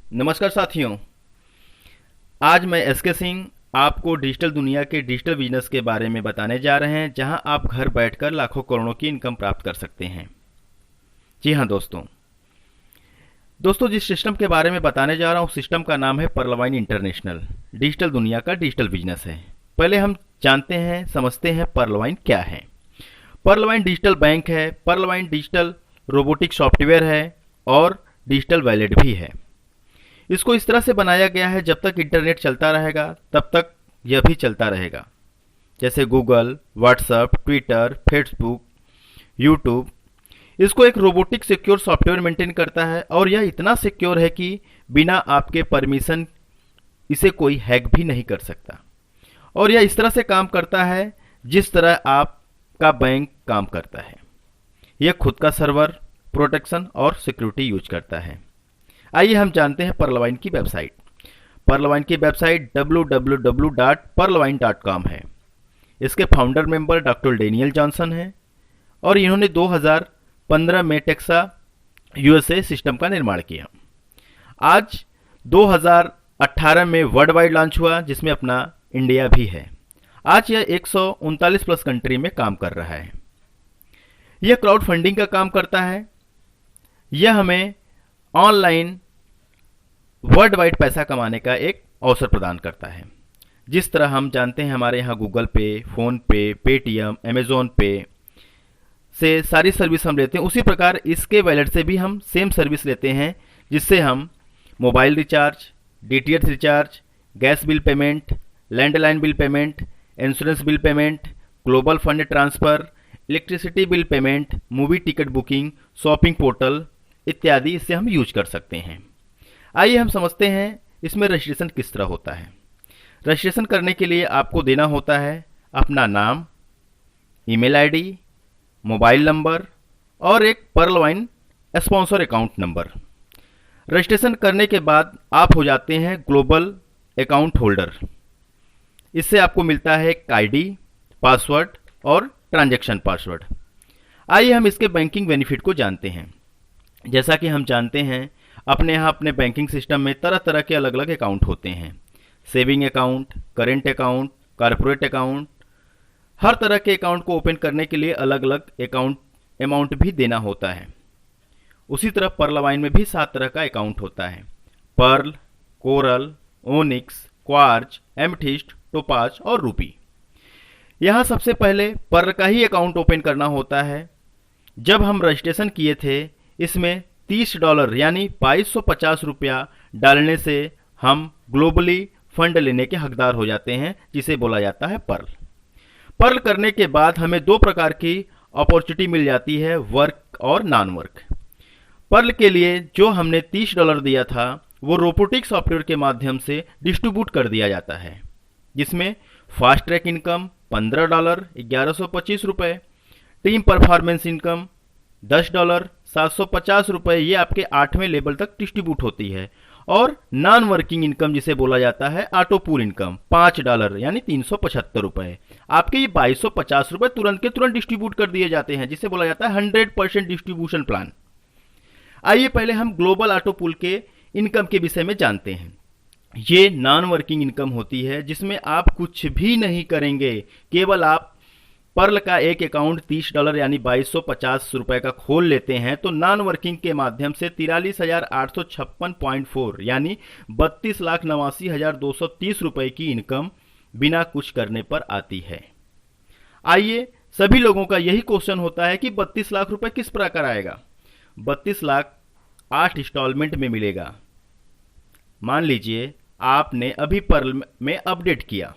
नमस्कार साथियों। आज मैं एसके सिंह आपको डिजिटल दुनिया के डिजिटल बिजनेस के बारे में बताने जा रहे हैं, जहां आप घर बैठकर लाखों करोड़ों की इनकम प्राप्त कर सकते हैं। जी हाँ दोस्तों जिस सिस्टम के बारे में बताने जा रहा हूँ, सिस्टम का नाम है पर्लवाइन इंटरनेशनल। डिजिटल दुनिया का डिजिटल बिजनेस है। पहले हम जानते हैं, समझते हैं पर्लवाइन क्या है। पर्लवाइन डिजिटल बैंक है, पर्लवाइन डिजिटल रोबोटिक सॉफ्टवेयर है और डिजिटल वॉलेट भी है। इसको इस तरह से बनाया गया है, जब तक इंटरनेट चलता रहेगा तब तक यह भी चलता रहेगा। जैसे Google, WhatsApp, Twitter, Facebook, YouTube. इसको एक रोबोटिक सिक्योर सॉफ्टवेयर मेंटेन करता है और यह इतना सिक्योर है कि बिना आपके परमिशन इसे कोई हैक भी नहीं कर सकता। और यह इस तरह से काम करता है जिस तरह आपका बैंक काम करता है। यह खुद का सर्वर, प्रोटेक्शन और सिक्योरिटी यूज करता है। आइए हम जानते हैं पर्लवाइन की वेबसाइट। पर्लवाइन की वेबसाइट www.perlwine.com है। इसके founder member doctor Daniel Johnson हैं और इन्होंने 2015 में टेक्सा यूएसए सिस्टम का निर्माण किया। आज 2018 में वर्ल्ड वाइड लॉन्च हुआ, जिसमें अपना इंडिया भी है। आज यह 139 प्लस कंट्री में काम कर रहा है। यह क्राउड फंडिंग का काम करता है। यह हमें ऑनलाइन वर्ल्ड वाइड पैसा कमाने का एक अवसर प्रदान करता है। जिस तरह हम जानते हैं हमारे यहाँ गूगल पे, फोन पे, पेटीएम, अमेजोन पे से सारी सर्विस हम लेते हैं, उसी प्रकार इसके वॉलेट से भी हम सेम सर्विस लेते हैं, जिससे हम mobile recharge, DTH recharge, gas bill payment, landline bill payment, insurance bill payment, global fund transfer, electricity bill payment, movie ticket booking, shopping portal इत्यादि इससे हम यूज कर सकते हैं। आइए हम समझते हैं इसमें रजिस्ट्रेशन किस तरह होता है। रजिस्ट्रेशन करने के लिए आपको देना होता है अपना नाम, ईमेल आईडी, मोबाइल नंबर और एक पर्लवाइन स्पॉन्सर अकाउंट नंबर। रजिस्ट्रेशन करने के बाद आप हो जाते हैं ग्लोबल अकाउंट होल्डर। इससे आपको मिलता है एक आईडी, पासवर्ड और ट्रांजैक्शन पासवर्ड। आइए हम इसके बैंकिंग बेनिफिट को जानते हैं। जैसा कि हम जानते हैं अपने यहाँ अपने बैंकिंग सिस्टम में तरह तरह के अलग अलग अकाउंट होते हैं। Saving account, current account, corporate account. हर तरह के अकाउंट को ओपन करने के लिए अलग अलग अकाउंट अमाउंट भी देना होता है। उसी तरह पर्लवाइन में भी 7 तरह का अकाउंट होता है। Pearl, coral, onyx, quartz, amethyst, topaz और रूपी। यहाँ सबसे पहले पर्ल का ही अकाउंट ओपन करना होता है। जब हम रजिस्ट्रेशन किए थे, इसमें $30 यानी 2250 रुपया डालने से हम ग्लोबली फंड लेने के हकदार हो जाते हैं, जिसे बोला जाता है पर्ल। पर्ल करने के बाद हमें 2 प्रकार की अपॉर्चुनिटी मिल जाती है, वर्क और नॉन वर्क। पर्ल के लिए जो हमने $30 दिया था, वो रोबोटिक सॉफ्टवेयर के माध्यम से डिस्ट्रीब्यूट कर दिया जाता है, जिसमें फास्ट ट्रैक इनकम $15, 1125 रुपये, टीम परफॉर्मेंस इनकम $10, 750 रुपये, ये आपके 8वें लेवल तक डिस्ट्रीब्यूट होती है। और नॉन वर्किंग इनकम जिसे बोला जाता है ऑटो पूल इनकम $5 यानी 375 रुपये। आपके ये 2250 रुपये तुरंत के तुरंत डिस्ट्रीब्यूट कर दिए जाते हैं, जिसे बोला जाता है 100% डिस्ट्रीब्यूशन प्लान। आइए पहले हम ग्लोबल ऑटो पूल के इनकम के विषय में जानते हैं। ये नॉन वर्किंग इनकम होती है, जिसमें आप कुछ भी नहीं करेंगे, केवल आप पर्ल का एक अकाउंट $30 यानी 2250 रुपये का खोल लेते हैं, तो नॉन वर्किंग के माध्यम से 43,856.4 यानी 32,89,230 रुपये की इनकम बिना कुछ करने पर आती है। आइए, सभी लोगों का यही क्वेश्चन होता है कि 32 लाख रुपए किस प्रकार आएगा। 32 लाख 8 इंस्टॉलमेंट में मिलेगा। मान लीजिए आपने अभी पर्ल में अपडेट किया।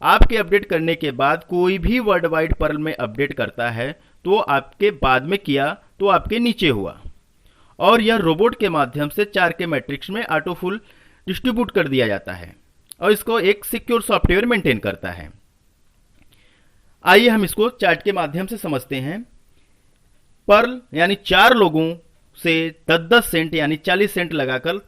आपके अपडेट करने के बाद कोई भी वर्ल्ड वाइड पर्ल में अपडेट करता है, तो आपके बाद में किया तो आपके नीचे हुआ, और यह रोबोट के माध्यम से 4 के मैट्रिक्स में ऑटो फुल डिस्ट्रीब्यूट कर दिया जाता है और इसको एक सिक्योर सॉफ्टवेयर मेंटेन करता है। आइए हम इसको चार्ट के माध्यम से समझते हैं। पर्ल यानी 4 लोगों से 10-10 सेंट यानी 40 सेंट लगाकर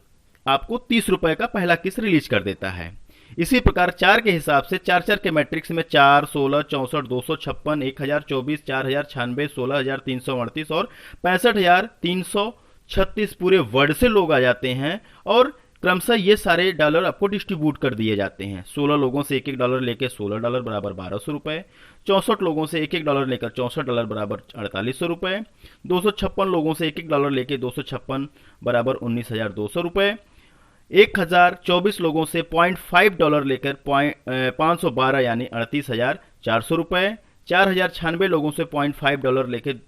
आपको 30 रुपए का पहला किस्त रिलीज कर देता है। इसी प्रकार 4 के हिसाब से 4-4 के मैट्रिक्स में 4, 16, 64, 256, 1024, 4096, 16338 और 65,336 पूरे वर्ड से लोग आ जाते हैं और क्रमशः ये सारे डॉलर आपको डिस्ट्रीब्यूट कर दिए जाते हैं। 16 लोगों से $1 लेकर $16 बराबर 1200 रुपये, 64 लोगों से $1 लेकर $64 बराबर 4800 रुपये, 256 लोगों से $1 लेकर 256 बराबर 19,200 रुपये, 1024 लोगों से $0.5 लेकर 512 यानी 38,400 रुपये, 4096 लोगों से $0.5 लेकर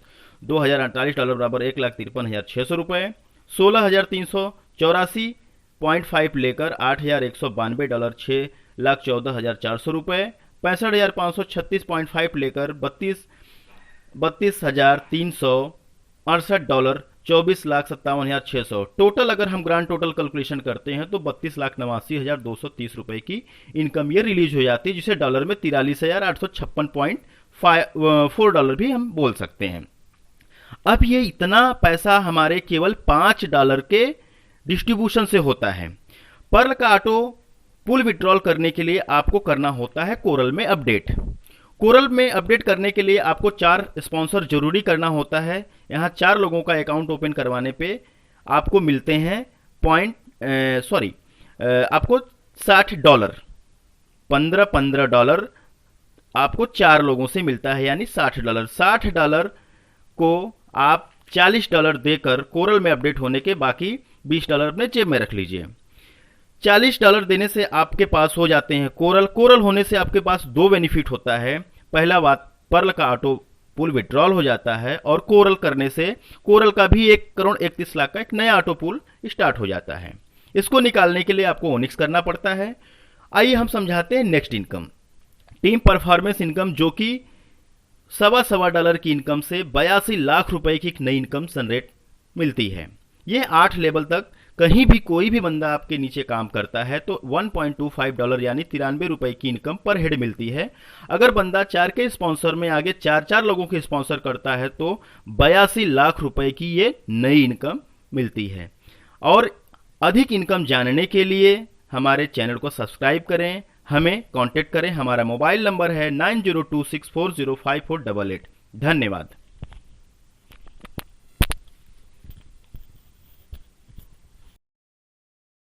$2048 बराबर 1,53,600 रुपये, 16,384 0.5 लेकर $8,192 6,14,400 रुपये, 65,536.5 लेकर $32,368 $24,57,600। टोटल अगर हम ग्रांड टोटल कैलकुलेशन करते हैं तो 32,89,230 रुपए की इनकम ये रिलीज हो जाती है, जिसे डॉलर में 43,856.4 भी हम बोल सकते हैं। अब ये इतना पैसा हमारे केवल $5 के डिस्ट्रीब्यूशन से होता है। पर्ल का ऑटो पुल विड्रॉल करने के लिए आपको करना होता है कोरल में अपडेट। कोरल में अपडेट करने के लिए आपको 4 स्पॉन्सर जरूरी करना होता है। यहाँ 4 लोगों का अकाउंट ओपन करवाने पे आपको मिलते हैं आपको $60, $15 आपको 4 लोगों से मिलता है, यानी $60। $60 को आप $40 देकर कोरल में अपडेट होने के बाकी $20 अपने जेब में रख लीजिए। $40 देने से आपके पास हो जाते हैं कोरल। कोरल होने से आपके पास 2 बेनिफिट होता है। पहला बात, पर्ल का ऑटो पुल विड्रॉल हो जाता है, और कोरल करने से कोरल का भी 1,31,00,000 का एक नया ऑटो पुल स्टार्ट हो जाता है। इसको निकालने के लिए आपको ओनिक्स करना पड़ता है। आइए हम समझाते हैं next income, team performance income, जो कि $1.25 की इनकम से 82 लाख रुपए की एक नई इनकम जनरेट मिलती है। ये 8 लेवल तक कहीं भी कोई भी बंदा आपके नीचे काम करता है तो $1.25 यानी 93 रुपए की इनकम पर हेड मिलती है। अगर बंदा 4 के स्पॉन्सर में आगे 4 लोगों के स्पॉन्सर करता है तो 82 लाख रुपए की ये नई इनकम मिलती है। और अधिक इनकम जानने के लिए हमारे चैनल को सब्सक्राइब करें, हमें कांटेक्ट करें। हमारा मोबाइल नंबर है 9026405488। धन्यवाद।